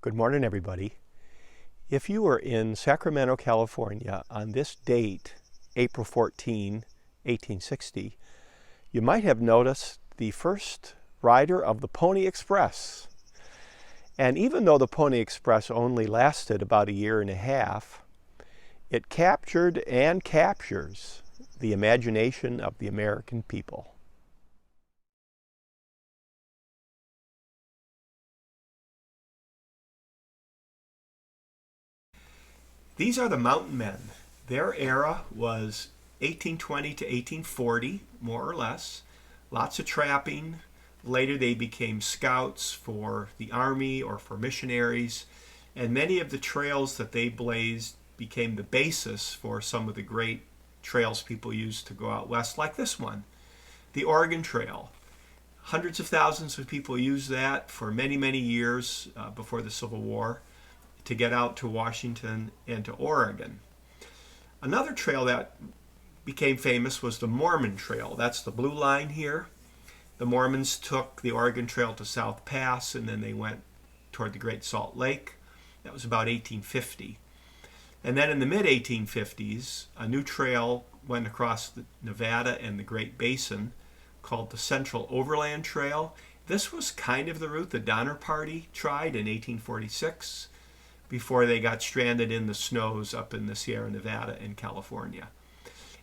Good morning, everybody. If you were in Sacramento, California on this date, April 14, 1860, you might have noticed the first rider of the Pony Express. And even though the Pony Express only lasted about a year and a half, it captured and captures the imagination of the American people. These are the mountain men. Their era was 1820 to 1840, more or less. Lots of trapping. Later they became scouts for the army or for missionaries. And many of the trails that they blazed became the basis for some of the great trails people used to go out west, like this one, the Oregon Trail. Hundreds of thousands of people used that for many, many years before the Civil War to get out to Washington and to Oregon. Another trail that became famous was the Mormon Trail. That's the blue line here. The Mormons took the Oregon Trail to South Pass, and then they went toward the Great Salt Lake. That was about 1850. And then in the mid-1850s, a new trail went across Nevada and the Great Basin called the Central Overland Trail. This was kind of the route the Donner Party tried in 1846 before they got stranded in the snows up in the Sierra Nevada in California.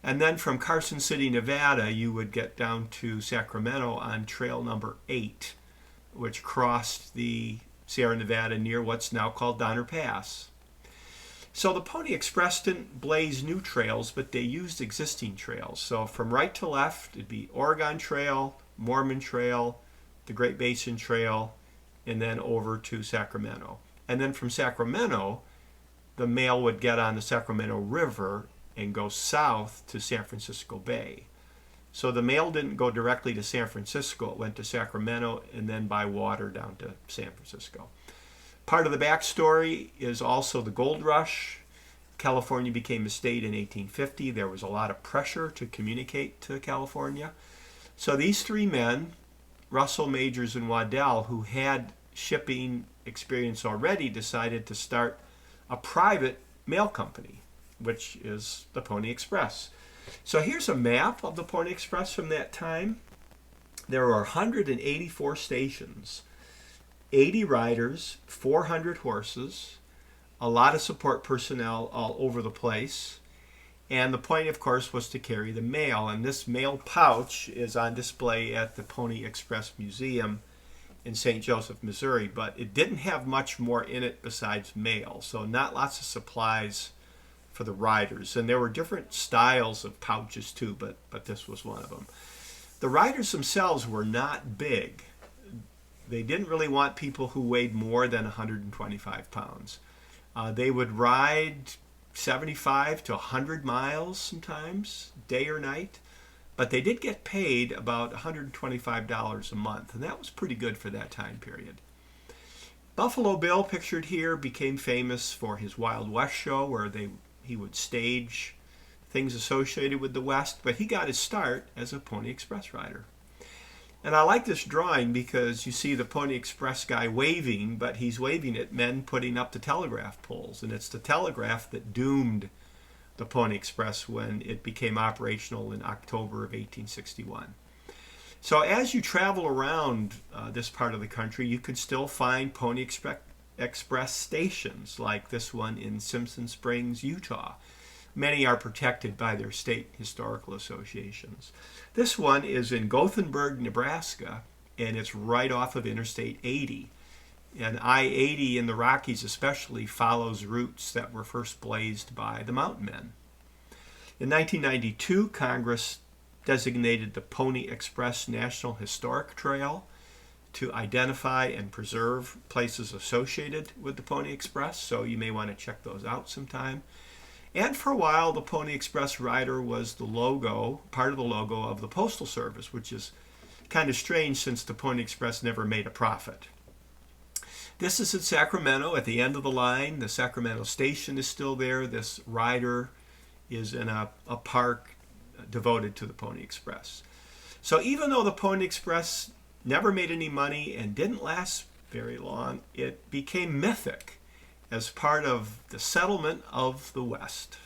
And then from Carson City, Nevada, you would get down to Sacramento on trail number 8, which crossed the Sierra Nevada near what's now called Donner Pass. So the Pony Express didn't blaze new trails, but they used existing trails. So from right to left, it'd be Oregon Trail, Mormon Trail, the Great Basin Trail, and then over to Sacramento. And then from Sacramento, the mail would get on the Sacramento River and go south to San Francisco Bay. So the mail didn't go directly to San Francisco. It went to Sacramento and then by water down to San Francisco. Part of the backstory is also the gold rush. California became a state in 1850. There was a lot of pressure to communicate to California. So these three men, Russell, Majors, and Waddell, who had shipping experience already, decided to start a private mail company, which is the Pony Express. So here's a map of the Pony Express from that time. There are 184 stations, 80 riders, 400 horses, a lot of support personnel all over the place. And the point, of course, was to carry the mail. And this mail pouch is on display at the Pony Express Museum in St. Joseph, Missouri, but it didn't have much more in it besides mail, so not lots of supplies for the riders. And there were different styles of pouches too, but this was one of them. The riders themselves were not big. They didn't really want people who weighed more than 125 pounds. They would ride 75 to 100 miles sometimes, day or night. But they did get paid about $125 a month, and that was pretty good for that time period. Buffalo Bill, pictured here, became famous for his Wild West show, where he would stage things associated with the West, but he got his start as a Pony Express rider. And I like this drawing because you see the Pony Express guy waving, but he's waving at men putting up the telegraph poles, and it's the telegraph that doomed the Pony Express when it became operational in October of 1861. So as you travel around this part of the country, you could still find Pony Express stations like this one in Simpson Springs, Utah. Many are protected by their state historical associations. This one is in Gothenburg, Nebraska, and it's right off of Interstate 80. And I-80 in the Rockies especially follows routes that were first blazed by the mountain men. In 1992, Congress designated the Pony Express National Historic Trail to identify and preserve places associated with the Pony Express, so you may want to check those out sometime. And for a while, the Pony Express rider was the logo, part of the logo of the Postal Service, which is kind of strange since the Pony Express never made a profit. This is in Sacramento at the end of the line. The Sacramento station is still there. This rider is in a park devoted to the Pony Express. So even though the Pony Express never made any money and didn't last very long, it became mythic as part of the settlement of the West.